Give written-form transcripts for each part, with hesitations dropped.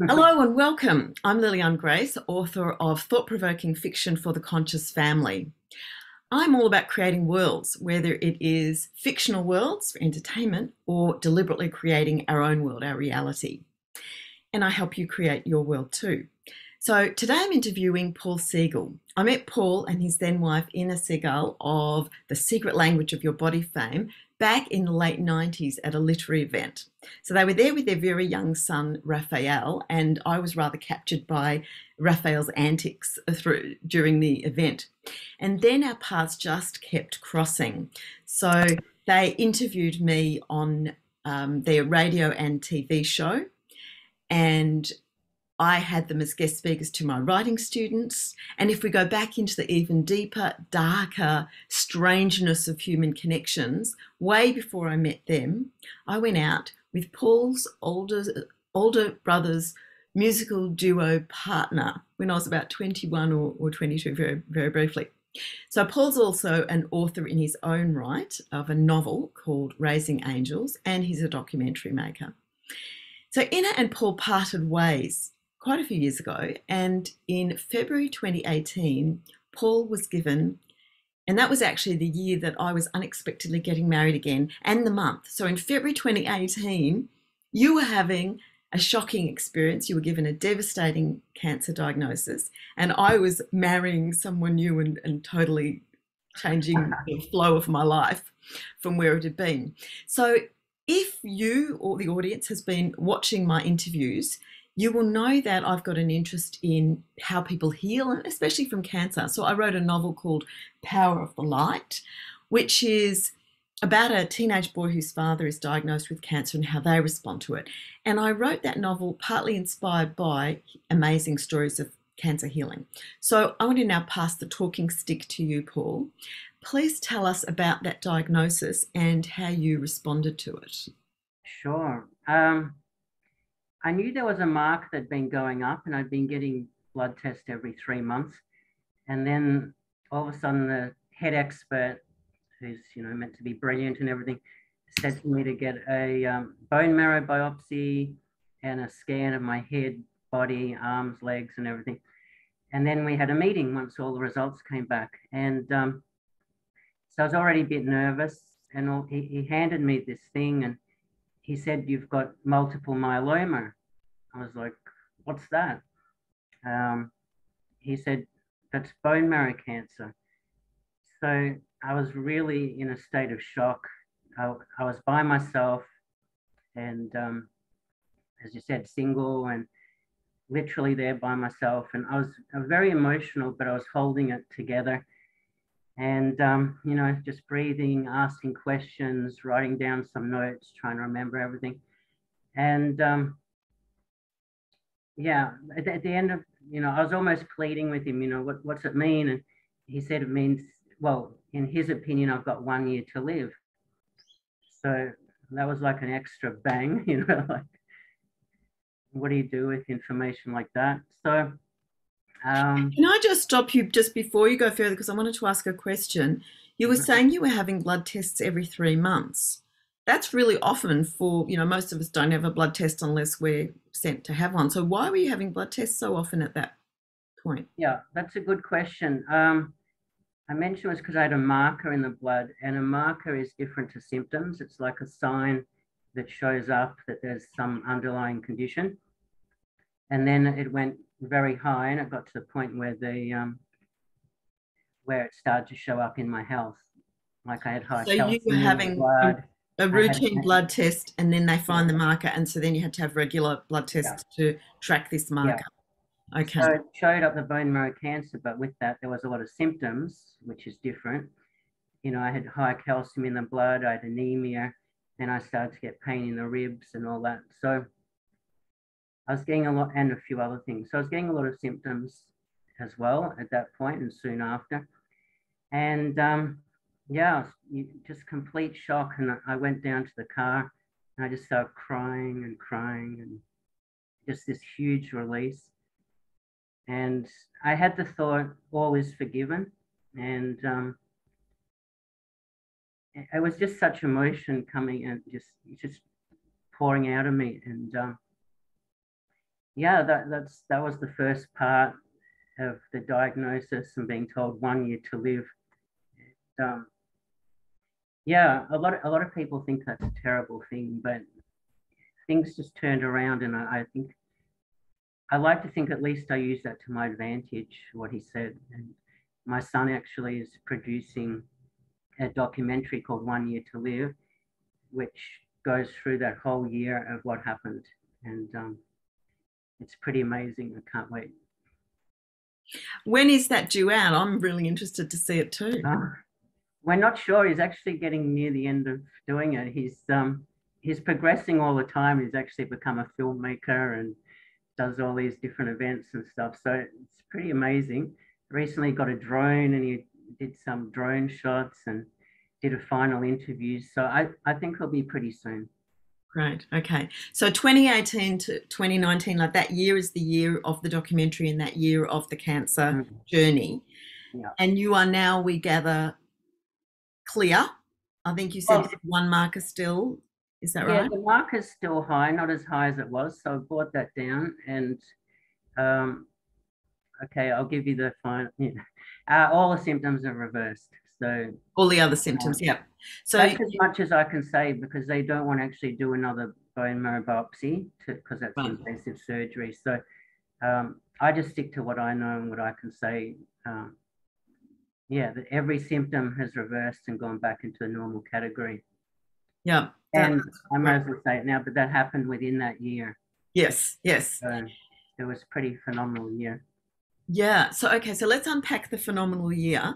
Hello and welcome. I'm Liliane Grace, author of thought-provoking fiction for the conscious family. I'm all about creating worlds, whether it is fictional worlds for entertainment or deliberately creating our own world, our reality. And I help you create your world too. So today I'm interviewing Paul Segal. I met Paul and his then wife Ina Siegel of The Secret Language of Your Body fame back in the late 90s at a literary event. So they were there with their very young son Raphael, and I was rather captured by Raphael's antics during the event. And then our paths just kept crossing. So they interviewed me on their radio and TV show, and I had them as guest speakers to my writing students. And if we go back into the even deeper, darker strangeness of human connections, way before I met them, I went out with Paul's older brother's musical duo partner when I was about 21 or 22, very, very briefly. So Paul's also an author in his own right of a novel called Raising Angels, and he's a documentary maker. So Ina and Paul parted ways quite a few years ago, and in February 2018, Paul was given, and that was actually the year that I was unexpectedly getting married again, and the month. So in February 2018, you were having a shocking experience. You were given a devastating cancer diagnosis, and I was marrying someone new and totally changing the flow of my life from where it had been. So if you or the audience has been watching my interviews, you will know that I've got an interest in how people heal, especially from cancer. So I wrote a novel called Power of the Light, which is about a teenage boy whose father is diagnosed with cancer and how they respond to it. And I wrote that novel partly inspired by amazing stories of cancer healing. So I want to now pass the talking stick to you, Paul. Please tell us about that diagnosis and how you responded to it. Sure. I knew there was a mark that had been going up, and I'd been getting blood tests every 3 months. And then all of a sudden, the head expert, who's meant to be brilliant and everything, said to me to get a bone marrow biopsy and a scan of my head, body, arms, legs, and everything. And then we had a meeting once all the results came back, and so I was already a bit nervous. And he handed me this thing, and he said, "You've got multiple myeloma." I was like, "What's that?" Um, he said, "That's bone marrow cancer." So I was really in a state of shock. I was by myself, and as you said, single, and literally there by myself. And I was very emotional, but I was holding it together. And just breathing, asking questions, writing down some notes, trying to remember everything. And yeah, at the end of, I was almost pleading with him, what's it mean? And he said it means, well, in his opinion, I've got 1 year to live. So that was like an extra bang, like, what do you do with information like that? So Can I just stop you just before you go further? Because I wanted to ask a question. You were saying you were having blood tests every 3 months. That's really often for, most of us don't have a blood test unless we're sent to have one. So why were you having blood tests so often at that point? yeah, that's a good question. I mentioned it was because I had a marker in the blood, and a marker is different to symptoms. It's like a sign that shows up that there's some underlying condition. And then it went very high, and it got to the point where where it started to show up in my health. Like I had high So you were calcium in the having blood. a I had, routine blood test and then they yeah, find the marker, and so then you had to have regular blood yeah, tests to track this yeah. marker. Okay. So it showed up the bone marrow cancer, but with that, there was a lot of symptoms, which is different. I had high calcium in the blood, I had anemia, then I started to get pain in the ribs and all that. So I was getting a lot, and a few other things. So I was getting a lot of symptoms as well at that point and soon after. And yeah, just complete shock. And I went down to the car and I just started crying and crying, and just this huge release. And I had the thought, all is forgiven. And it was just such emotion coming and just pouring out of me. And yeah, that was the first part of the diagnosis and being told 1 year to live. Um, yeah, a lot of people think that's a terrible thing, but things just turned around, and I think I like to think at least I used that to my advantage, what he said. And my son actually is producing a documentary called 1 Year to Live, which goes through that whole year of what happened. And it's pretty amazing. I can't wait. When is that due out? I'm really interested to see it too. Uh, we're not sure. He's actually getting near the end of doing it. He's progressing all the time. He's actually become a filmmaker and does all these different events and stuff. So it's pretty amazing. Recently got a drone and he did some drone shots and did a final interview. So I think he'll be pretty soon. Great. Okay. So 2018 to 2019, like that year is the year of the documentary and that year of the cancer journey. Yeah. And you are now, we gather, clear. I think you said Well, one marker still. Is that yeah, right? the marker's still high, not as high as it was. So I brought that down and um, okay, I'll give you the final. All the symptoms are reversed. So All the other symptoms, yeah. So that's as much as I can say because they don't want to actually do another bone marrow biopsy because that's right. invasive surgery. So I just stick to what I know and what I can say. Yeah, that every symptom has reversed and gone back into a normal category. Yeah. And I might as well say it now, but that happened within that year. Yes, yes. So it was a pretty phenomenal year. Yeah. So okay, so let's unpack the phenomenal year.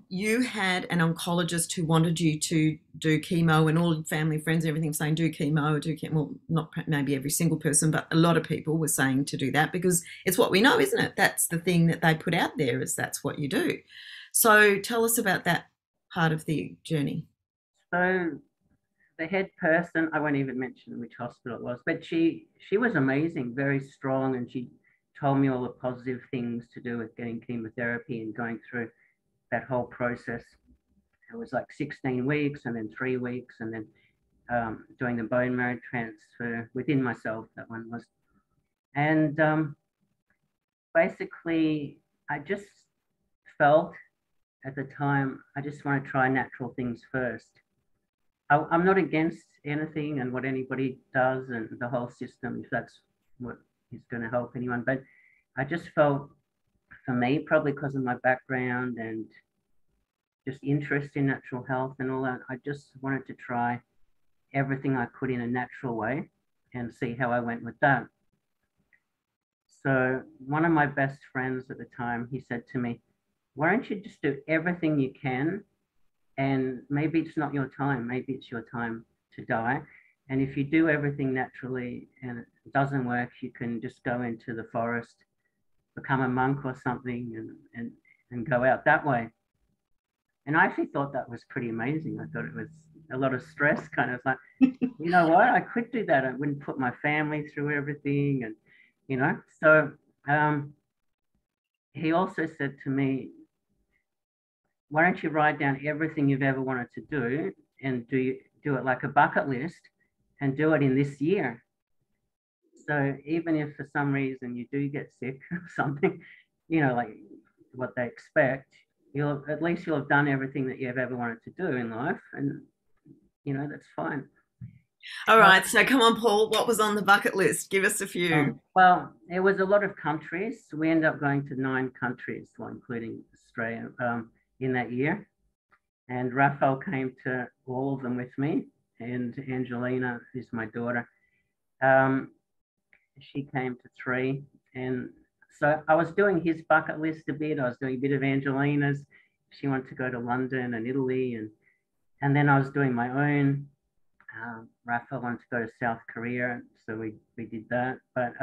You had an oncologist who wanted you to do chemo, and all family, friends, everything saying do chemo, do chemo. Well, not maybe every single person, but a lot of people were saying to do that because it's what we know, isn't it? That's the thing that they put out there is that's what you do. So tell us about that part of the journey. So the head person, I won't even mention which hospital it was, but she was amazing, very strong, and she told me all the positive things to do with getting chemotherapy and going through that whole process. It was like 16 weeks and then 3 weeks and then doing the bone marrow transfer within myself, that one was. And basically, I just felt at the time, I just want to try natural things first. I'm not against anything and what anybody does and the whole system, if that's what is going to help anyone. But I just felt, for me, probably because of my background and just interest in natural health and all that, I just wanted to try everything I could in a natural way and see how I went with that. So one of my best friends at the time, he said to me, why don't you just do everything you can, and maybe it's not your time, maybe it's your time to die. And if you do everything naturally and it doesn't work, you can just go into the forest, become a monk or something, and go out that way. And I actually thought that was pretty amazing. I thought it was a lot of stress, kind of like, you know what, I could do that. I wouldn't put my family through everything. And, you know, so he also said to me, why don't you write down everything you've ever wanted to do and do it like a bucket list and do it in this year. So even if for some reason you do get sick or something, you know, like what they expect, you'll have done everything that you've ever wanted to do in life, and you know that's fine. All right, so come on, Paul. What was on the bucket list? Give us a few. Well, it was a lot of countries. We ended up going to 9 countries, well, including Australia, in that year. And Raphael came to all of them with me, and Angelina is my daughter. She came to 3, and so I was doing his bucket list a bit. I was doing a bit of Angelina's. She wanted to go to London and Italy, and then I was doing my own. Raphael wanted to go to South Korea, so we did that. But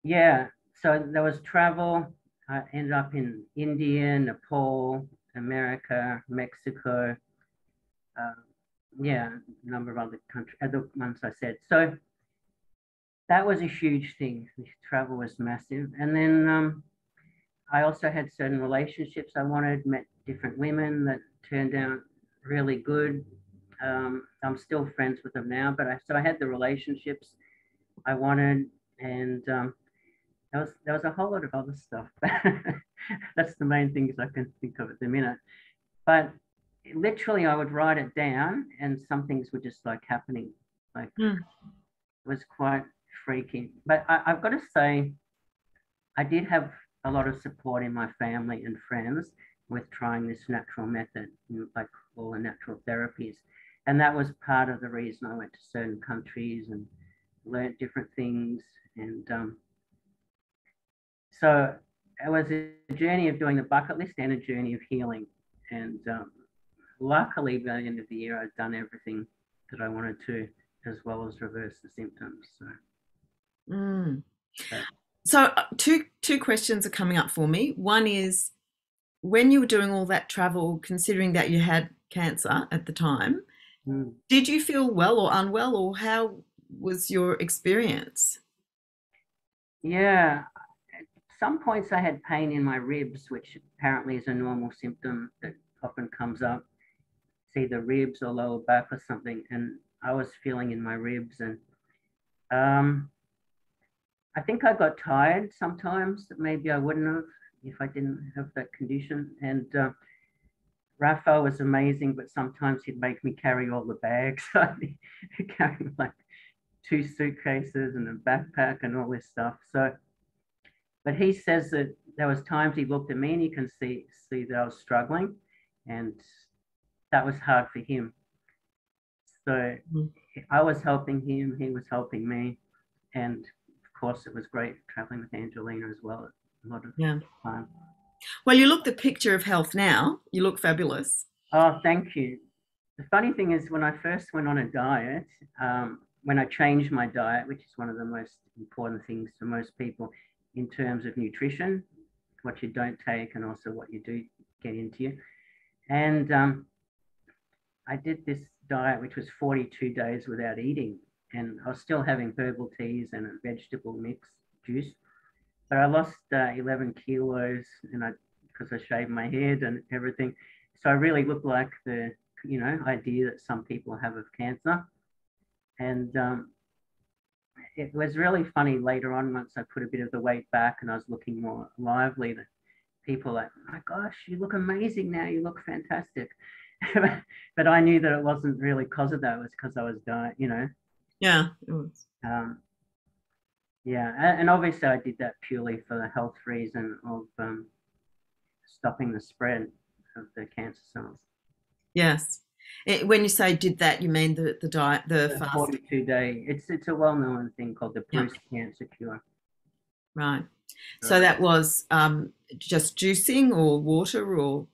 yeah, so there was travel. I ended up in India, Nepal, America, Mexico. Yeah, a number of other countries, other ones I said. So that was a huge thing. The travel was massive. And then I also had certain relationships I wanted, met different women that turned out really good. I'm still friends with them now, but so I had the relationships I wanted, And there was a whole lot of other stuff. That's the main things I can think of at the minute. But literally, I would write it down, and some things were just like happening. Like it was quite freaky. But I've got to say, I did have a lot of support in my family and friends with trying this natural method, like all the natural therapies. And that was part of the reason I went to certain countries and learned different things. And so it was a journey of doing the bucket list and a journey of healing. And luckily, by the end of the year, I'd done everything that I wanted to, as well as reverse the symptoms. So two questions are coming up for me. One is, when you were doing all that travel, considering that you had cancer at the time, did you feel well or unwell, or how was your experience? Yeah, at some points I had pain in my ribs, which apparently is a normal symptom that often comes up. It's either ribs or lower back or something, and I was feeling in my ribs, and I think I got tired sometimes that maybe I wouldn't have if I didn't have that condition. And Raphael was amazing, but sometimes he'd make me carry all the bags. I'd carry like 2 suitcases and a backpack and all this stuff. So, but he says that there was times he looked at me and he can see that I was struggling, and that was hard for him. So I was helping him, he was helping me, and of course it was great traveling with Angelina as well. A lot of fun. Well, you look the picture of health now. You look fabulous. Oh, thank you. The funny thing is, when I first went on a diet, when I changed my diet, which is one of the most important things for most people in terms of nutrition, what you don't take and also what you do get into you. And I did this diet, which was 42 days without eating. And I was still having herbal teas and a vegetable mix juice. But I lost 11 kilos, and because I shaved my head and everything. So I really looked like the, idea that some people have of cancer. And it was really funny later on, once I put a bit of the weight back and I was looking more lively, that people were like, oh my gosh, you look amazing now. You look fantastic. But I knew that it wasn't really because of that. It was because I was dying, Yeah, it was. Yeah, and obviously I did that purely for the health reason of stopping the spread of the cancer cells. Yes. When you say did that, you mean the diet, the fast? 42-day. It's a well-known thing called the Bruce cancer cure. Right. So that was just juicing or water, or?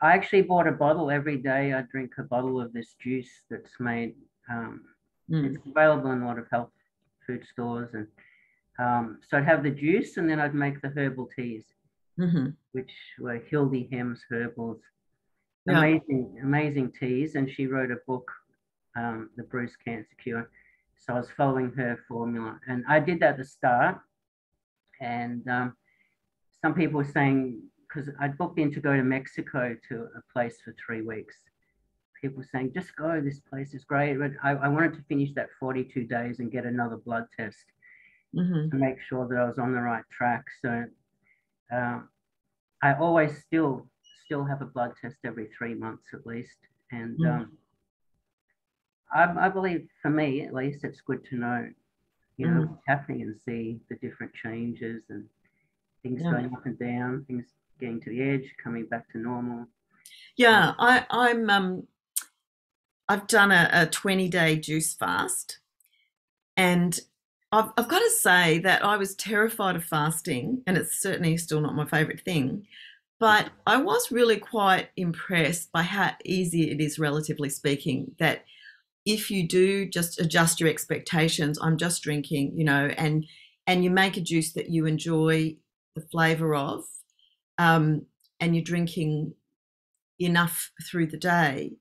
I actually bought a bottle every day. I drink a bottle of this juice that's made. It's available in a lot of health food stores, and so I'd have the juice, and then I'd make the herbal teas, which were Hildy Hem's herbals. Amazing teas. And she wrote a book, The Bruce Cancer Cure. So I was following her formula, and I did that at the start. And some people were saying, because I'd booked in to go to Mexico to a place for 3 weeks. People were saying, just go, this place is great. But I wanted to finish that 42 days and get another blood test to make sure that I was on the right track. So I always still have a blood test every 3 months at least. And I believe, for me at least, it's good to know, what's happening and see the different changes and things going up and down, things getting to the edge, coming back to normal. Yeah, I've done a 20-day juice fast, and I've got to say that I was terrified of fasting, and it's certainly still not my favourite thing, but I was really quite impressed by how easy it is, relatively speaking, that if you do just adjust your expectations, I'm just drinking, and you make a juice that you enjoy the flavour of, and you're drinking enough through the day,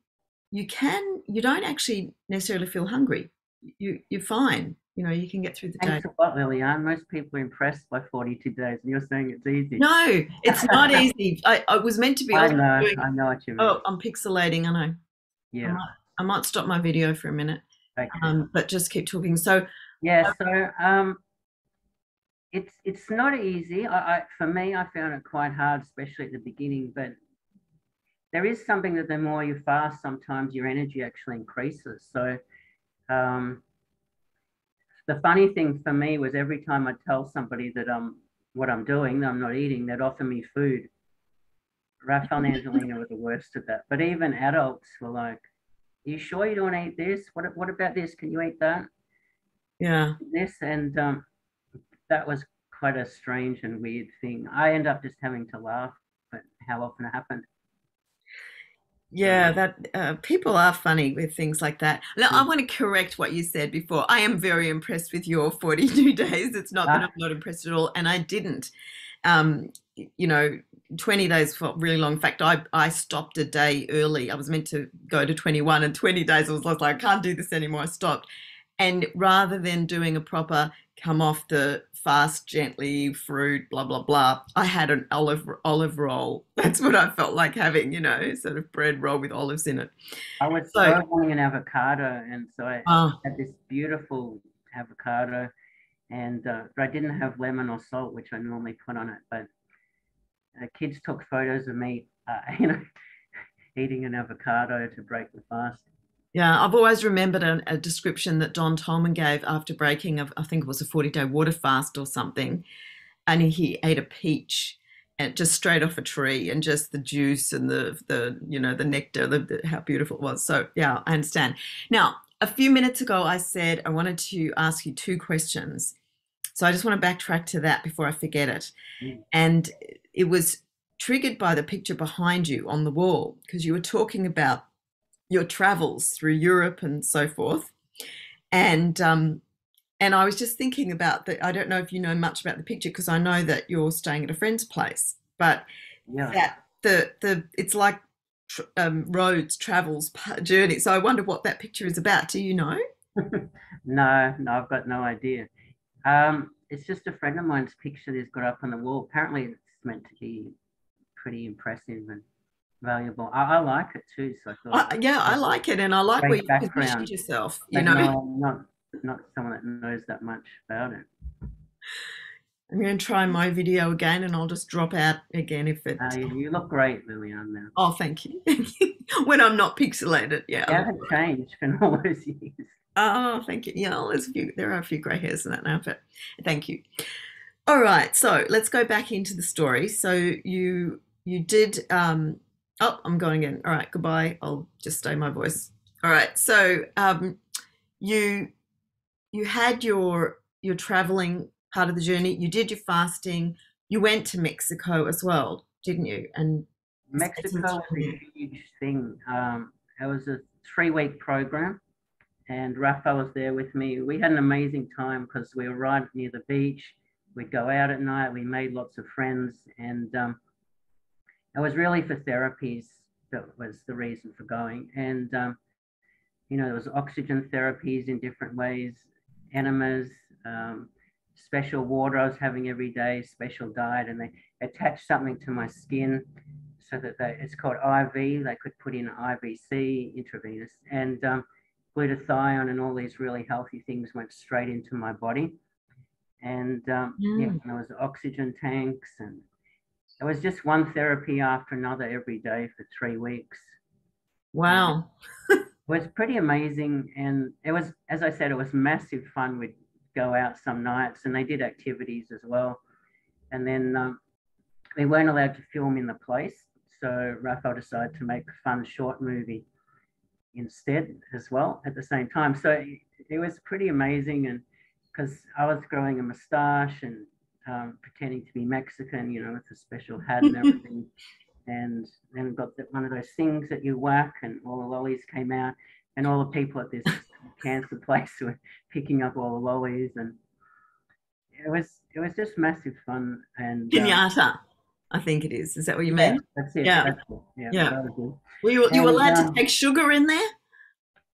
you don't actually necessarily feel hungry. You're fine. You can get through the day. Thanks a lot, Liliane. Most people are impressed by 42 days, and you're saying it's easy. No, it's not easy. I was meant to be. I know what you mean. Oh, I'm pixelating. I know. Yeah. I might stop my video for a minute. Okay. But just keep talking. So yeah. So it's not easy. For me, I found it quite hard, especially at the beginning. But there is something that the more you fast, sometimes your energy actually increases. So um, the funny thing for me was every time I tell somebody that what I'm doing, that I'm not eating, they'd offer me food. Raphael and Angelina were the worst at that. But even adults were like, "Are you sure you don't eat this? What about this? Can you eat that?" Yeah. This and that was quite a strange and weird thing. I end up just having to laugh at how often it happened. Yeah, that people are funny with things like that. Now, I Mm. want to correct what you said before. I am very impressed with your 42 days. It's not that I'm Ah, not impressed at all, and I didn't. Um, you know, 20 days felt really long. In fact, I stopped a day early. I was meant to go to 21, and 20 days I was like, I can't do this anymore. I stopped. And rather than doing a proper come off the fast gently fruit blah blah blah, I had an olive roll. That's what I felt like having, sort of bread roll with olives in it. I was So so wanting an avocado, and so I oh had this beautiful avocado, and but I didn't have lemon or salt, which I normally put on it. But kids took photos of me, eating an avocado to break the fast. yeah, I've always remembered a description that Don Tolman gave after breaking of, I think it was a 40-day water fast or something, and he ate a peach and just straight off a tree, and just the juice and the nectar, how beautiful it was. So yeah, I understand. Now, a few minutes ago I said I wanted to ask you two questions, so I just want to backtrack to that before I forget it. Mm. And it was triggered by the picture behind you on the wall, because you were talking about your travels through Europe and so forth. And I was just thinking about that. I don't know if you know much about the picture, because I know that you're staying at a friend's place, but Yeah. that the it's like roads, travels, journey. So I wonder what that picture is about. Do you know? No, no, I've got no idea. It's just a friend of mine's picture that's got up on the wall. Apparently, it's meant to be pretty impressive and valuable. I like it too, so I thought Yeah, I it's like it, and I like where great you positioned background. yourself. But no, I'm not someone that knows that much about it. I'm going to try my video again, and I'll just drop out again if it. You look great, Liliane. Now Oh, thank you. When I'm not pixelated, yeah. you haven't changed in all those years. Oh, thank you. Yeah, well, there are a few grey hairs in that now, but thank you. All right, so let's go back into the story. So you did. Oh, I'm going again. All right, goodbye. I'll just stay my voice. All right, so you you had your traveling part of the journey. You did your fasting. You went to Mexico as well, didn't you? And spent some Mexico was time a there. huge thing. It was a 3 week program, and Rafa was there with me. We had an amazing time because we were right near the beach. We'd go out at night. We made lots of friends, and it was really for therapies that was the reason for going. And there was oxygen therapies in different ways, enemas, special water I was having every day, special diet, and they attached something to my skin so that it's called IV. They could put in IVC, intravenous, and glutathione and all these really healthy things went straight into my body. And yeah, Mm, and there was oxygen tanks, and it was just one therapy after another every day for 3 weeks. And wow. it was pretty amazing. And it was, as I said, it was massive fun. We'd go out some nights, and they did activities as well. And then we weren't allowed to film in the place. So Raphael decided to make a fun short movie instead as well at the same time. So it was pretty amazing. And because I was growing a mustache and pretending to be Mexican, with a special hat and everything. And then got one of those things that you whack, and all the lollies came out, and all the people at this cancer place were picking up all the lollies, and it was just massive fun. And Pinata, I think it is. Is that what you yeah, mean? that's it. Yeah, That's it. Yeah, yeah. that was good. You were And allowed to take sugar in there?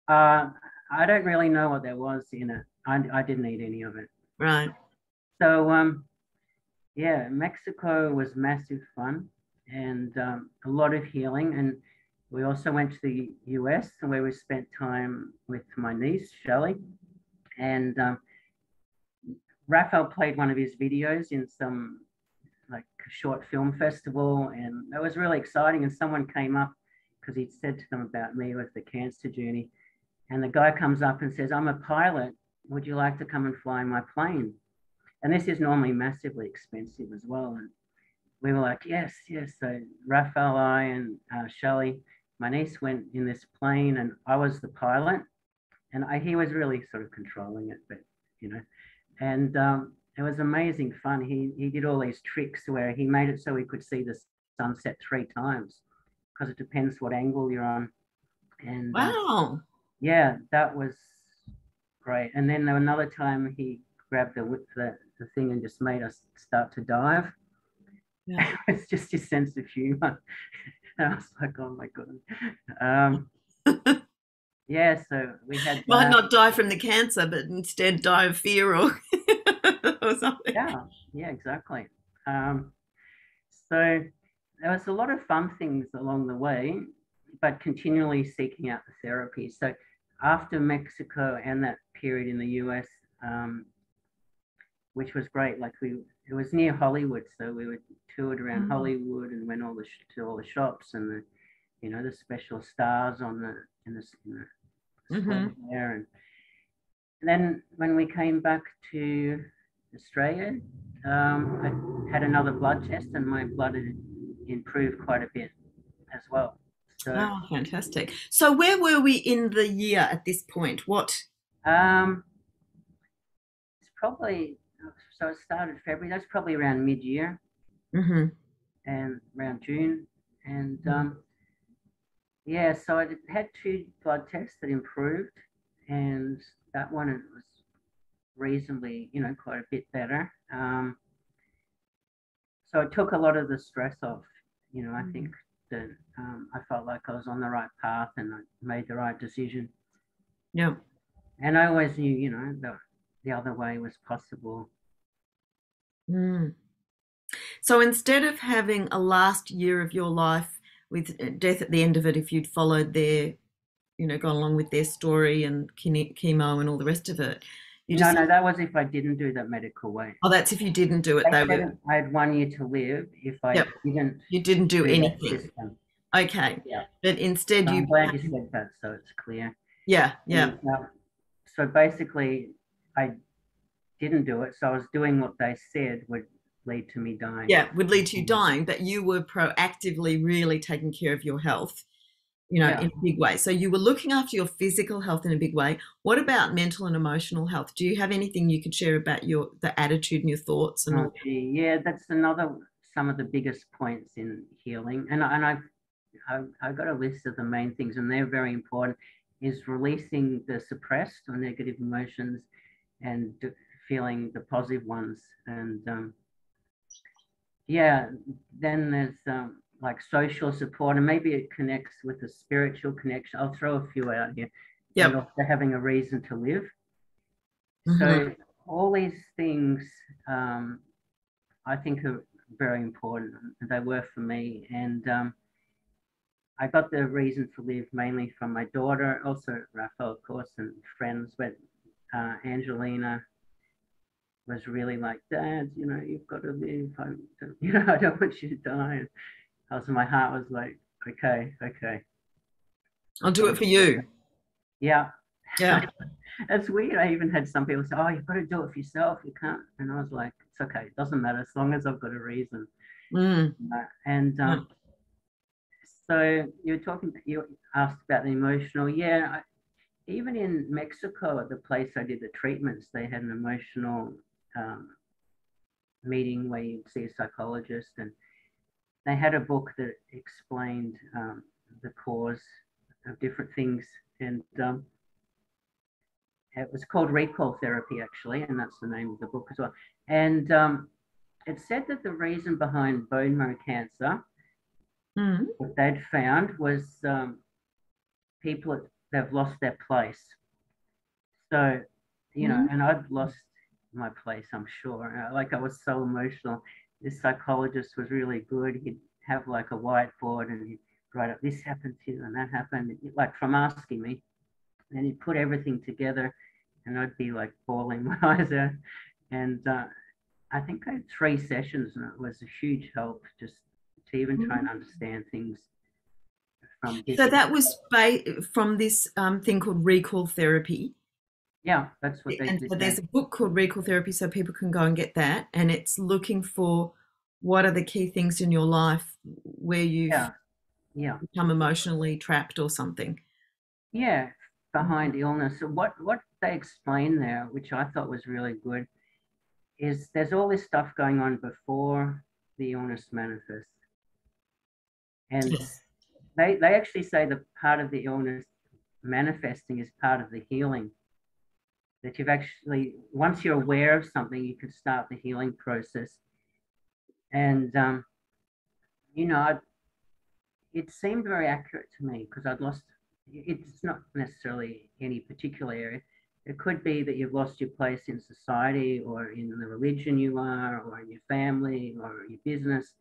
I don't really know what there was in it. I didn't eat any of it. Right. So yeah, Mexico was massive fun, and a lot of healing. And we also went to the US, where we spent time with my niece, Shelley. And Raphael played one of his videos in some like short film festival, and it was really exciting. And someone came up because he'd said to them about me with the cancer journey, and the guy comes up and says, "I'm a pilot. Would you like to come and fly in my plane?" And this is normally massively expensive as well. And we were like, yes, yes. So Raphael, I, and Shelley, my niece, went in this plane, and I was the pilot, and he was really sort of controlling it, but and it was amazing fun. He did all these tricks where he made it so we could see the sunset 3 times because it depends what angle you're on. And Wow. yeah, that was great. And then another time he grabbed the thing and just made us start to dive. Yeah. It's just his sense of humor. And I was like, oh my God. Yeah, so we had Might not die from the cancer, but instead die of fear or something. Yeah, exactly. So there was a lot of fun things along the way, but continually seeking out the therapy. So after Mexico and that period in the US, which was great, like it was near Hollywood, so we were toured around Hollywood and went to all the shops and the special stars on in the there. And then when we came back to Australia, I had another blood test, and my blood had improved quite a bit as well. So, oh, fantastic. So where were we in the year at this point? What? It's probably, so it started February. That's probably around mid-year and around June. And yeah, so I had 2 blood tests that improved, and that one was reasonably, quite a bit better. So it took a lot of the stress off. I think that I felt like I was on the right path and I made the right decision. Yeah. And I always knew, the other way was possible. So instead of having a last year of your life with death at the end of it, if you'd followed gone along with their story and chemo and all the rest of it, no, that was if I didn't do the medical way. Oh, that's if you didn't do it. I had 1 year to live if I didn't. You didn't do anything. Okay. Yeah. But instead I'm glad you said that, so it's clear. Yeah, yeah. And, so basically, I didn't do it. So I was doing what they said would lead to me dying. Yeah, would lead to you dying, but you were proactively really taking care of your health, in a big way. So you were looking after your physical health in a big way. What about mental and emotional health? Do you have anything you could share about the attitude and your thoughts and all? Yeah, that's some of the biggest points in healing. And I've got a list of the main things, and they're very important, is releasing the suppressed or negative emotions and feeling the positive ones. And then there's like social support, and maybe it connects with a spiritual connection. I'll throw a few out here. Yeah. And also having a reason to live. So all these things I think are very important, and they were for me. And I got the reason to live mainly from my daughter, also Raphael, of course, and friends. But Angelina was really like, Dad, you've got to live. I don't want you to die. Also, my heart was like, okay. I'll do it for you. Yeah. Yeah. It's weird. I even had some people say, oh, you've got to do it for yourself. You can't. And I was like, it's okay. It doesn't matter as long as I've got a reason. So you asked about the emotional. Yeah. Even in Mexico, at the place I did the treatments, they had an emotional meeting where you'd see a psychologist, and they had a book that explained the cause of different things. And it was called Recall Therapy, actually, and that's the name of the book as well. And it said that the reason behind bone marrow cancer, what they'd found was people that have lost their place. So, and I'd lost my place, I'm sure. Like, I was so emotional. This psychologist was really good. He'd have like a whiteboard and he'd write up, this happened to you and that happened, like from asking me. And he'd put everything together, and I'd be like bawling my eyes out. And I think I had 3 sessions, and it was a huge help just to even try and understand things from So different. that was from this thing called recall therapy. Yeah, that's what they And did so there's there. a book called Recall Therapy, so people can go and get that. And it's looking for what are the key things in your life where you've Yeah, yeah, become emotionally trapped or something. yeah. Behind illness, so what they explain there, which I thought was really good, is there's all this stuff going on before the illness manifests, and Yes. they actually say the part of the illness manifesting is part of the healing. That you've actually, once you're aware of something, you can start the healing process. And you know, it seemed very accurate to me because I'd lost. It's not necessarily any particular area. It could be that you've lost your place in society, or in the religion you are, or in your family, or your business.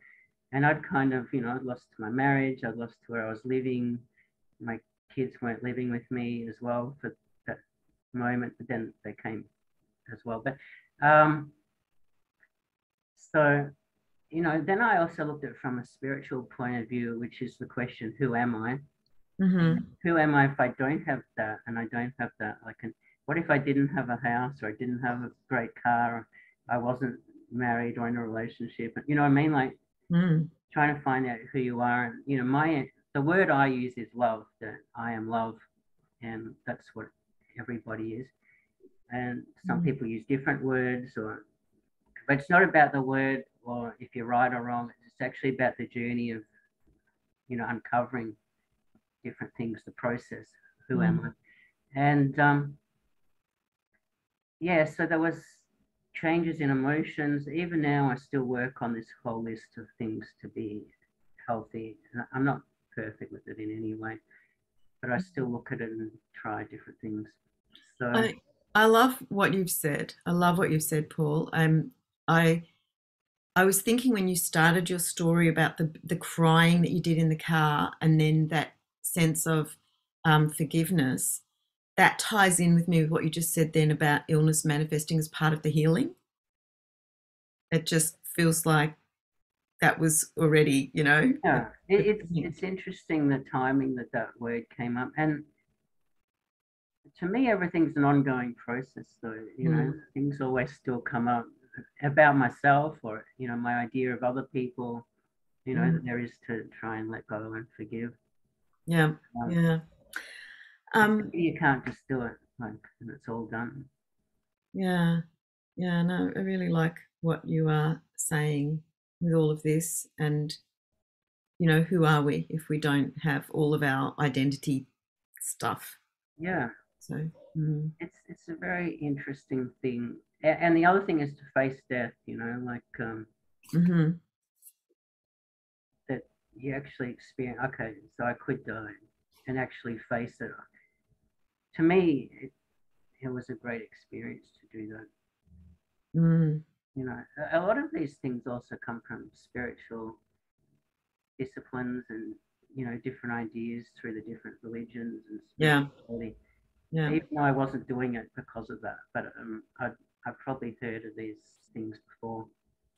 And I'd kind of, I'd lost my marriage, I'd lost where I was living. My kids weren't living with me as well for that moment, but then they came as well. But so, then I also looked at it from a spiritual point of view, which is the question, who am I? And Mm-hmm. who am I if I don't have that and I don't have that? What if I didn't have a house, or I didn't have a great car, or I wasn't married or in a relationship? You know what I mean? Like Mm. trying to find out who you are. And, the word I use is love, that I am love. And that's what everybody is. And some Mm. people use different words, but it's not about the word or if you're right or wrong. It's actually about the journey of, uncovering different things, the process. Who am Mm. I? And yeah, so there was changes in emotions. Even now, I still work on this whole list of things to be healthy. And I'm not perfect with it in any way, but I still look at it and try different things. So I I love what you've said. I love what you've said, Paul. I I was thinking when you started your story about the crying that you did in the car, and then that sense of forgiveness, that ties in with me with what you just said then about illness manifesting as part of the healing. It just feels like that was already, yeah, it's yeah. it's interesting the timing that that word came up, and to me, everything's an ongoing process. So Mm, things always still come up about myself, or my idea of other people. That mm, there is to try and let go and forgive. yeah, Um, yeah, you can't just do it like and it's all done. yeah, yeah. No, I really like what you are saying with all of this, and who are we if we don't have all of our identity stuff? Yeah, So, it's a very interesting thing. And the other thing is to face death. Like mhm. that you actually experience. Okay, so I could die, and actually face it. To me, it was a great experience to do that. Mm, A lot of these things also come from spiritual disciplines and different ideas through the different religions and yeah, spirituality. yeah. Even though I wasn't doing it because of that, but I've probably heard of these things before.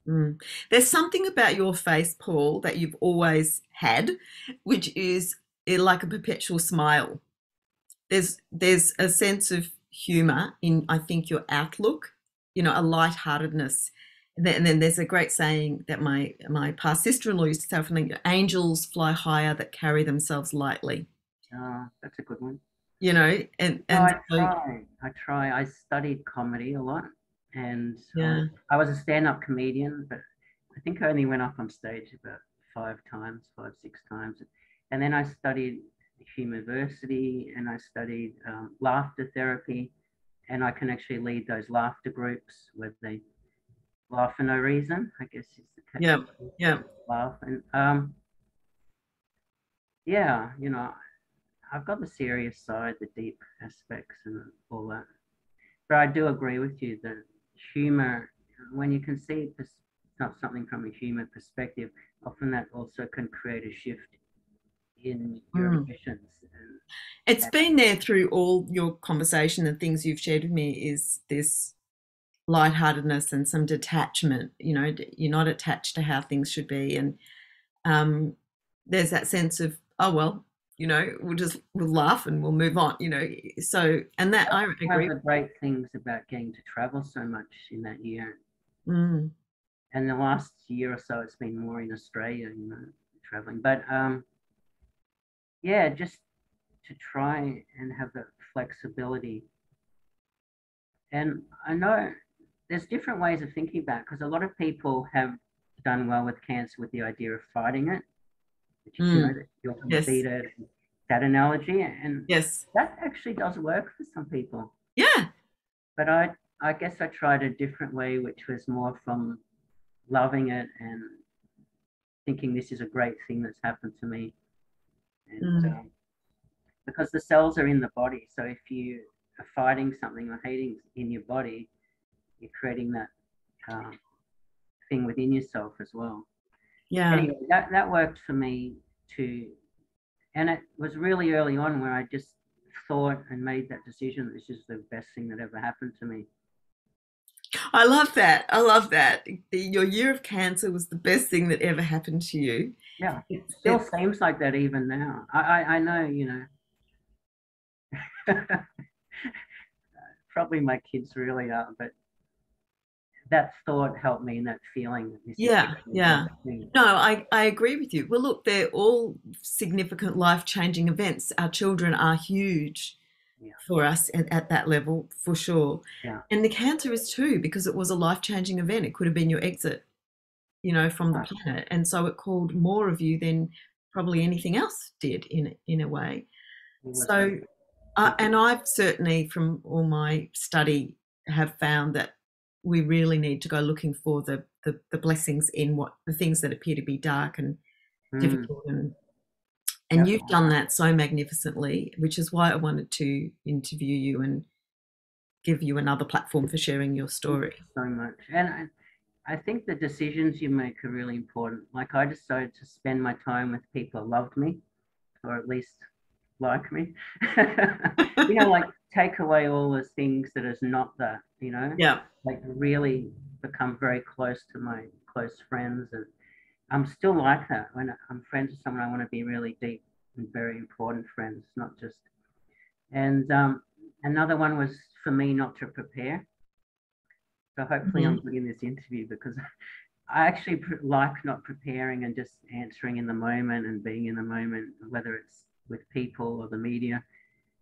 Mm. There's something about your face, Paul, that you've always had, which is like a perpetual smile. There's a sense of humor in, I think, your outlook, a lightheartedness. And then there's a great saying that my past sister-in-law used to say, something, angels fly higher that carry themselves lightly. That's a good one. And No, and I so try. I try. I studied comedy a lot, and yeah, I was a stand-up comedian, but I think I only went up on stage about 5 times, 6 times, and then I studied university, and I studied laughter therapy, and I can actually lead those laughter groups where they laugh for no reason. I guess is the yeah, catchphrase. They yeah, just laugh, and yeah, I've got the serious side, the deep aspects, and all that. But I do agree with you that humor, when you can see not something from a human perspective, often that also can create a shift in your mm. emotions. It's And been there through all your conversation and things you've shared with me, is this lightheartedness and some detachment. You know, you're not attached to how things should be, and um, there's that sense of, oh well, you know, we'll laugh and we'll move on. You know, so and that I One of agree. the great things about getting to travel so much in that year. Mm, And the last year or so, it's been more in Australia, you know, traveling. But yeah, just to try and have that flexibility. And I know there's different ways of thinking about it, because a lot of people have done well with cancer with the idea of fighting it, which is, you know, that you're going to yes, beat it, that analogy. And yes, that actually does work for some people. yeah, But I guess I tried a different way, which was more from loving it and thinking this is a great thing that's happened to me. And mm, because the cells are in the body, so if you are fighting something or hating in your body, you're creating that um, thing within yourself as well. yeah. Anyway, that worked for me too. And it was really early on where I just thought and made that decision, this is the best thing that ever happened to me. I love that. I love that. Your year of cancer was the best thing that ever happened to you. Yeah, It's, still it's seems like that even now. I know, you know, probably my kids really are, but that thought helped me, and that feeling that this is yeah, the yeah. best thing. No, I agree with you. Well, look, they're all significant life-changing events. Our children are huge Yeah, for us at that level, for sure. yeah, And the cancer is too, because it was a life-changing event. It could have been your exit, you know, from the right. planet. And so it called more of you than probably anything else did in a way. It was So, very big. and I've certainly, from all my study, have found that we really need to go looking for the blessings in what the things that appear to be dark and Mm, difficult, and yeah, you've done that so magnificently, which is why I wanted to interview you and give you another platform for sharing your thank story. you so much. And I think the decisions you make are really important. Like I decided to spend my time with people who loved me, or at least like me. You know, like take away all the things that is not that, you know, Yeah, like really become very close to my close friends. And I'm still like that. When I'm friends with someone, I want to be really deep and very important friends, not just. And another one was for me not to prepare. So hopefully I'm hmm, good in this interview, because I actually like not preparing and just answering in the moment and being in the moment, whether it's with people or the media.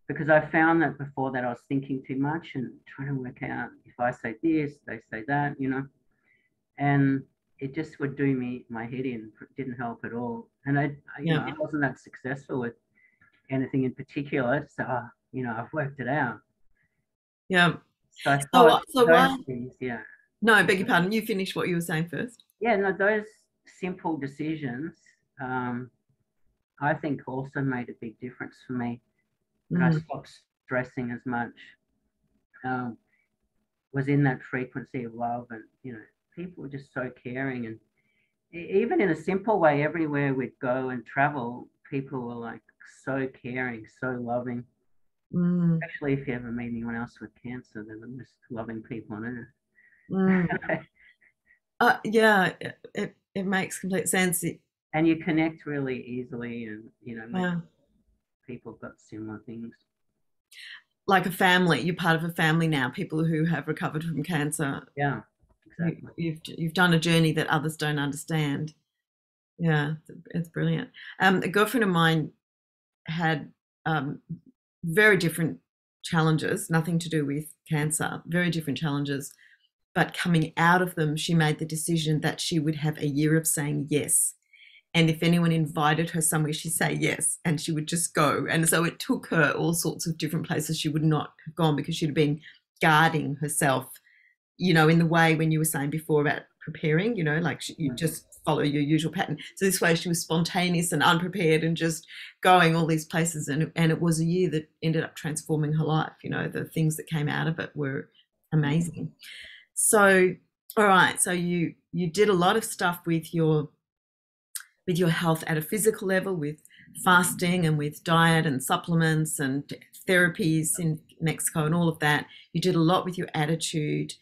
Because I found that before that I was thinking too much and trying to work out, if I say this, they say that, you know, and it just would do me my head in. It didn't help at all. And you know, yeah, I wasn't that successful with anything in particular. So, you know, I've worked it out. yeah. So I So, thought so those why? things, yeah, No, I beg your pardon. You finish what you were saying first. yeah, no, those simple decisions, um, I think also made a big difference for me. And I Mm, stopped stressing as much. Um, was in that frequency of love, and you know, people were just so caring. And even in a simple way, everywhere we'd go and travel, people were like so caring, so loving. mm, Especially if you ever meet anyone else with cancer, they're the most loving people on mm. earth. Yeah, it makes complete sense. And you connect really easily, and you know, maybe Yeah. people have got similar things. Like a family, you're part of a family now, people who have recovered from cancer. Yeah, exactly. You've done a journey that others don't understand. Yeah, it's brilliant. A girlfriend of mine had um, very different challenges, nothing to do with cancer, very different challenges. But coming out of them, she made the decision that she would have a year of saying yes. And if anyone invited her somewhere, she'd say yes, and she would just go. And so it took her all sorts of different places she would not have gone, because she'd have been guarding herself, you know, in the way when you were saying before about preparing, you know, like you Mm. just follow your usual pattern. So this way she was spontaneous and unprepared and just going all these places. And it was a year that ended up transforming her life. You know, the things that came out of it were amazing. So, all right. So you did a lot of stuff with your health at a physical level, with fasting and with diet and supplements and therapies in Mexico and all of that. You did a lot with your attitude.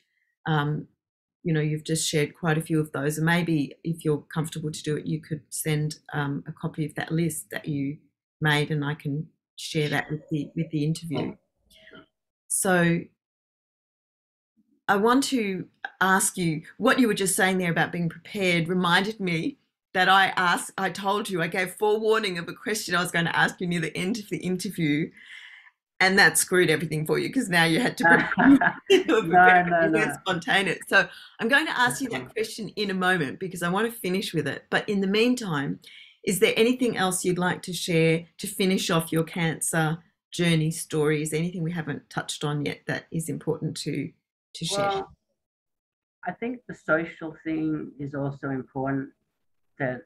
You know, you've just shared quite a few of those, and maybe if you're comfortable to do it, you could send a copy of that list that you made, and I can share that with the interview. So I want to ask you, what you were just saying there about being prepared reminded me that I told you, I gave forewarning of a question I was going to ask you near the end of the interview, and that screwed everything for you because now you had to prepare. No. Spontaneous. So I'm going to ask you that question in a moment because I want to finish with it. But in the meantime, is there anything else you'd like to share to finish off your cancer journey stories? Anything we haven't touched on yet that is important to share? Well, I think the social thing is also important, that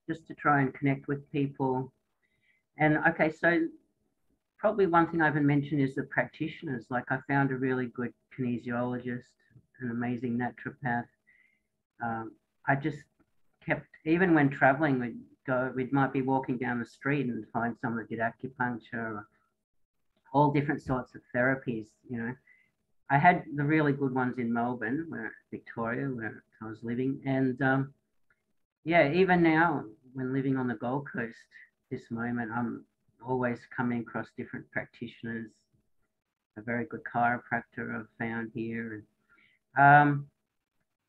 just to try and connect with people. And okay, so probably one thing I haven't mentioned is the practitioners. Like I found a really good kinesiologist, an amazing naturopath. I just kept, even when traveling, we might be walking down the street and find someone that did acupuncture, or all different sorts of therapies, you know. I had the really good ones in Melbourne, Victoria, where I was living. And yeah, even now, when living on the Gold Coast, this moment, I'm always coming across different practitioners. A very good chiropractor I've found here. And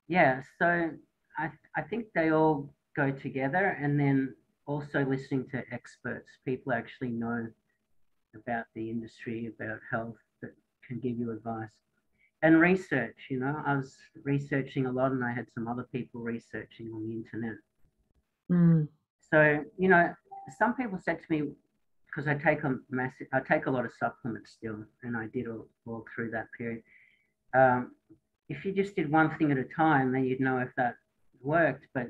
yeah, so I think they all go together. And then also listening to experts, people actually know about the industry, about health, that can give you advice. And research, you know, I was researching a lot, and I had some other people researching on the internet. So, you know, some people said to me, because I take a lot of supplements still, and I did all through that period. If you just did one thing at a time, then you'd know if that worked. But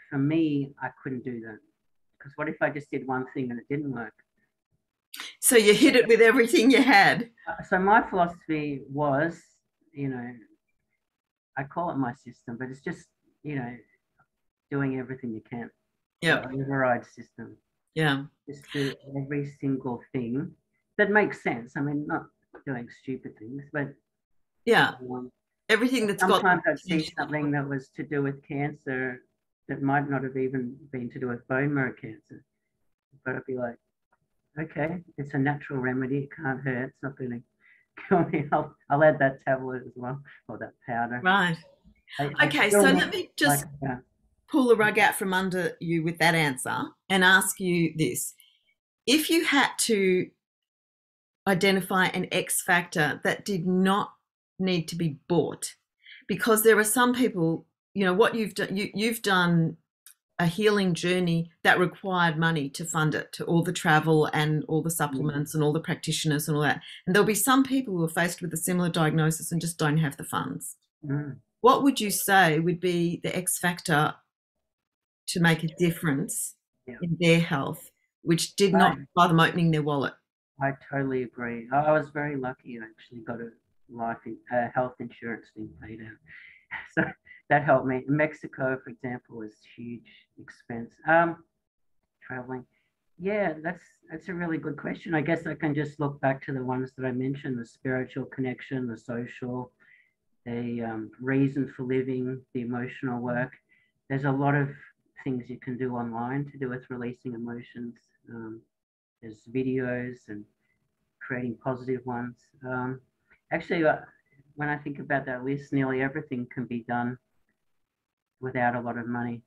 for me, I couldn't do that, because what if I just did one thing and it didn't work? So you hit it with everything you had. So my philosophy was, you know, I call it my system, but it's just, you know, doing everything you can. Yeah. Override system. Yeah. Just do every single thing that makes sense. I mean, not doing stupid things, but yeah, everything that's sometimes I'd see something that was to do with cancer that might not have even been to do with bone marrow cancer, but I'd be like, okay, it's a natural remedy. It can't hurt. It's not going to kill me. I'll add that tablet as well, or that powder. Right. Okay, so let me just pull the rug out from under you with that answer and ask you this. If you had to identify an X factor that did not need to be bought, because there are some people, you know, what you've done, you've done a healing journey that required money to fund it, to all the travel and all the supplements and all the practitioners and all that. And there'll be some people who are faced with a similar diagnosis and just don't have the funds. What would you say would be the X factor to make a difference in their health, which did not require them opening their wallet? I totally agree. I was very lucky. I actually got a health insurance thing paid out. So that helped me. Mexico, for example, was huge expense. Traveling. Yeah, that's a really good question. I guess I can just look back to the ones that I mentioned: the spiritual connection, the social, the reason for living, the emotional work. There's a lot of things you can do online to do with releasing emotions. There's videos and creating positive ones. Actually, when I think about that list, nearly everything can be done without a lot of money.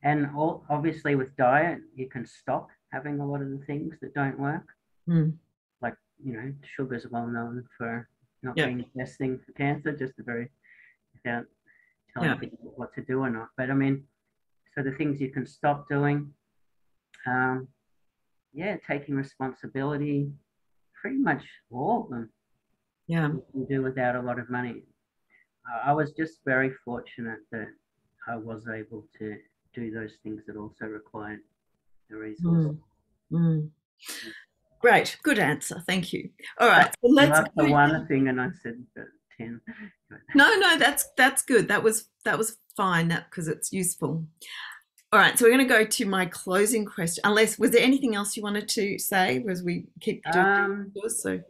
And obviously with diet, you can stop having a lot of the things that don't work. Like, you know, sugar's well known for not being the best thing for cancer, just without telling people what to do or not. But I mean, so the things you can stop doing, taking responsibility, pretty much all of them. You can do without a lot of money. I was just very fortunate that I was able to do those things that also required the resources. Great, good answer. Thank you. All right, so let's the one thing, and I said 10. No, that's good. That was fine. That because it's useful. All right, so we're going to go to my closing question. Unless, was there anything else you wanted to say as we keep doing this? So,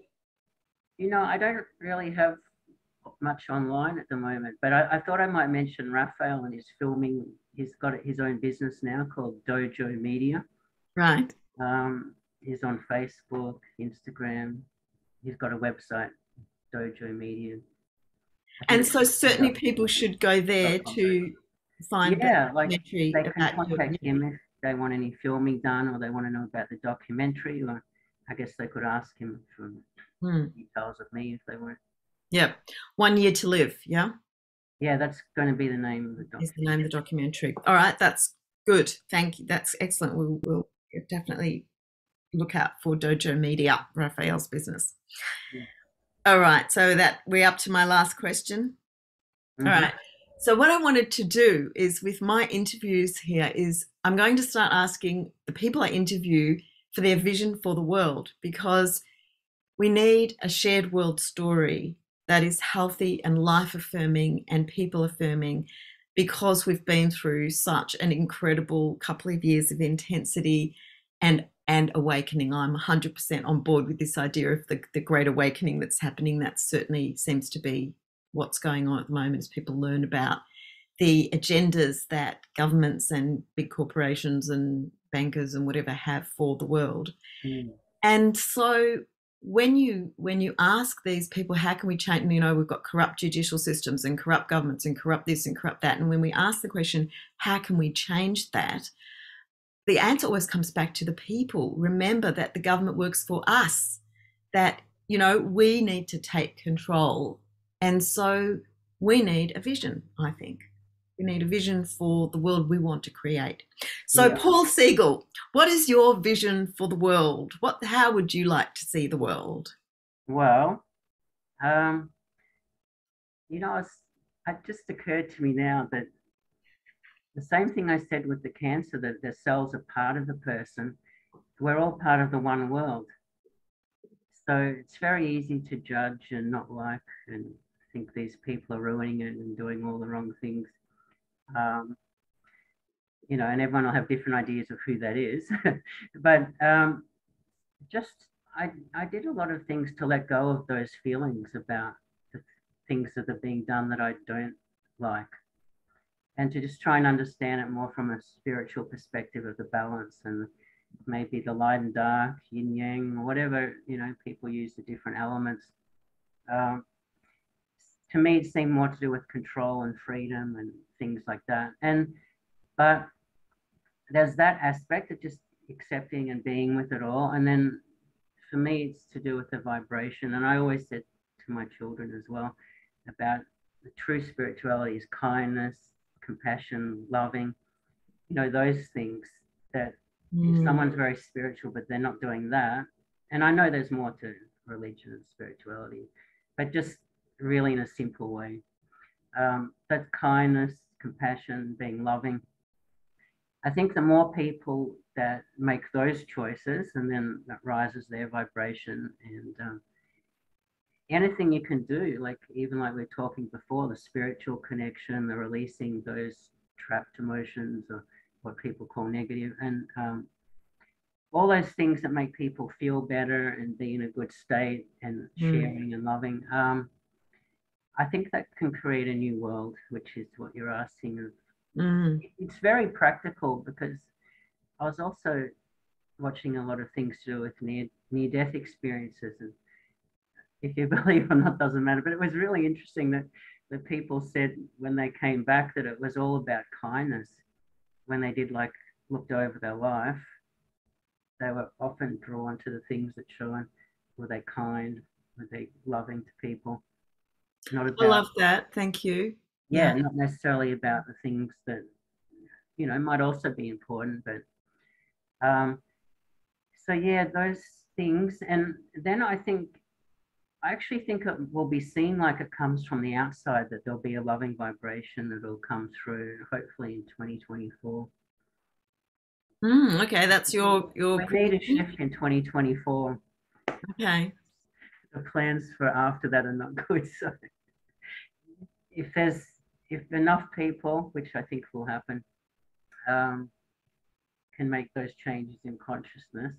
you know, I don't really have much online at the moment. But I thought I might mention Raphael and his filming. He's got his own business now called Dojo Media. Right. He's on Facebook, Instagram. He's got a website, Dojo Media. And so certainly people should go there to find the Yeah, like documentary they can about your contact him community. if they want any filming done or they want to know about the documentary, or I guess they could ask him for details of me if they want. Yep. 1 Year to Live. Yeah. Yeah, that's going to be the name of the documentary. Is the name of the documentary. All right. That's good. Thank you. That's excellent. We'll definitely look out for Dojo Media, Raphael's business. Yeah. All right. So that we're up to my last question. All right. So what I wanted to do is with my interviews here is I'm going to start asking the people I interview for their vision for the world, because we need a shared world story that is healthy and life affirming and people affirming, because we've been through such an incredible couple of years of intensity and awakening. I'm 100% on board with this idea of the great awakening that's happening. That certainly seems to be what's going on at the moment as people learn about the agendas that governments and big corporations and bankers and whatever have for the world. And so when you ask these people, how can we change, we've got corrupt judicial systems and corrupt governments and corrupt this and corrupt that, and when we ask the question, how can we change that, the answer always comes back to the people. Remember that the government works for us, that we need to take control. And so we need a vision, I think. We need a vision for the world we want to create. So, yeah. Paul Segal, what is your vision for the world? How would you like to see the world? Well, it just occurred to me now that the same thing I said with the cancer, that the cells are part of the person. We're all part of the one world. So it's very easy to judge and not like and think these people are ruining it and doing all the wrong things. And everyone will have different ideas of who that is. But I did a lot of things to let go of those feelings about the things that are being done that I don't like, and to just try and understand it more from a spiritual perspective of the balance and maybe the light and dark, yin yang, or whatever, people use the different elements. To me, it seemed more to do with control and freedom and things like that. But there's that aspect of just accepting and being with it all. And then for me, it's to do with the vibration. And I always said to my children as well about the true spirituality is kindness, compassion, loving, those things that if someone's very spiritual, but they're not doing that. And I know there's more to religion and spirituality, but just really in a simple way. That's kindness, compassion, being loving. I think the more people that make those choices, and then that rises their vibration, and anything you can do, like even like we were talking before, the spiritual connection, the releasing those trapped emotions, or what people call negative, and all those things that make people feel better and be in a good state and sharing and loving. I think that can create a new world, which is what you're asking of. It's very practical, because I was also watching a lot of things to do with near-death experiences, and if you believe or not doesn't matter, but it was really interesting that the people said when they came back that it was all about kindness. When they looked over their life, they were often drawn to the things that shone. Were they kind? Were they loving to people? I love that. Thank you. Yeah, not necessarily about the things that, might also be important, but so yeah, those things. And then I actually think it will be seen like it comes from the outside, that there'll be a loving vibration that will come through, hopefully in 2024. Okay, that's your We need a shift in 2024. Okay. The plans for after that are not good. So if enough people, which I think will happen, can make those changes in consciousness.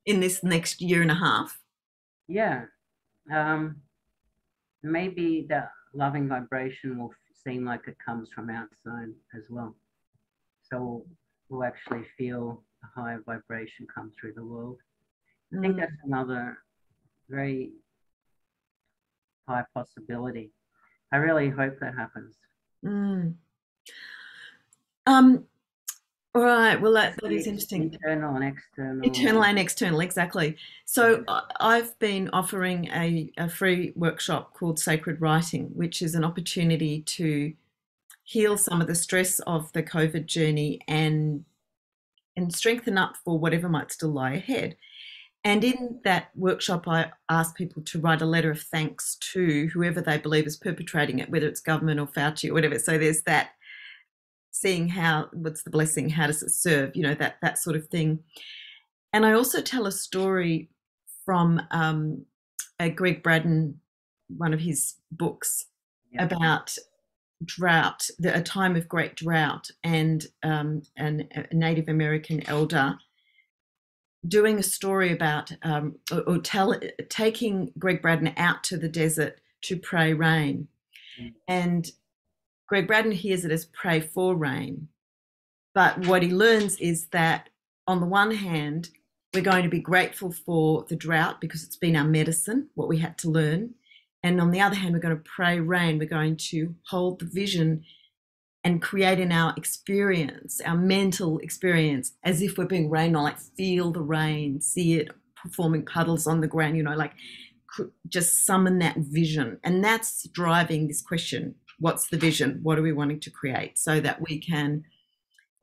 In this next year and a half? Yeah. maybe the loving vibration will seem like it comes from outside as well. So we'll actually feel a higher vibration come through the world. I think that's another very high possibility. I really hope that happens. All right. Well, that is interesting. Internal and external. Internal and external, exactly. So I've been offering a free workshop called Sacred Writing, which is an opportunity to heal some of the stress of the COVID journey and strengthen up for whatever might still lie ahead. And in that workshop, I ask people to write a letter of thanks to whoever they believe is perpetrating it, whether it's government or Fauci or whatever. So there's that, seeing what's the blessing, how does it serve, that sort of thing. And I also tell a story from Greg Braden, one of his books, about drought, a time of great drought, and a Native American elder doing a story about taking Greg Braden out to the desert to pray rain. And Greg Braden hears it as pray for rain. But what he learns is that on the one hand, we're going to be grateful for the drought because it's been our medicine, what we had to learn. And on the other hand, we're going to pray rain. We're going to hold the vision and create in our experience, our mental experience, as if we're being rained on, like feel the rain, see it performing puddles on the ground, like just summon that vision. And that's driving this question, what's the vision? What are we wanting to create so that we can,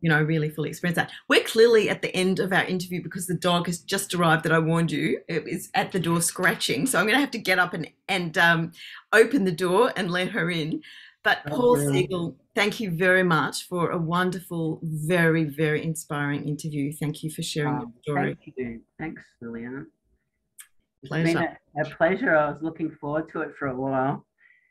really fully experience that? We're clearly at the end of our interview because the dog has just arrived that I warned you. It is at the door scratching. So I'm going to have to get up and open the door and let her in. But Paul Segal, thank you very much for a wonderful, very, very inspiring interview. Thank you for sharing your story. Thank you. Thanks, Liliane. It's pleasure. been a pleasure. I was looking forward to it for a while.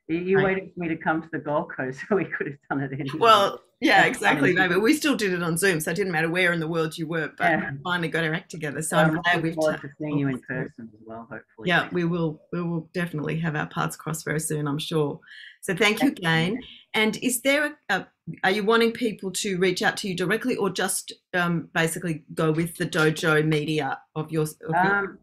You waited for me to come to the Gold Coast, so we could have done it anyway. Well, yeah, that's exactly. No, but we still did it on Zoom, so it didn't matter where in the world you were. But we finally got our act together. So I'm glad looking forward to seeing you in person as well. Hopefully. Yeah, we will. We will definitely have our paths cross very soon, I'm sure. So thank you again. And is there are you wanting people to reach out to you directly, or just basically go with the dojo media of yours? The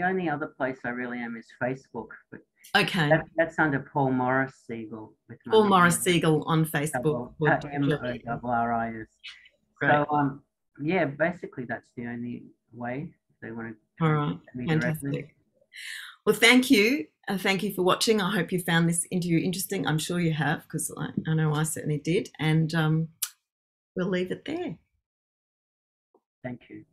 only other place I really am is Facebook, but okay, that's under Paul Segal. Paul Segal on Facebook. MORRIS. So yeah, basically that's the only way if they want to. All right, fantastic. Well, thank you. Thank you for watching. I hope you found this interview interesting. I'm sure you have, because I know I certainly did. And we'll leave it there. Thank you.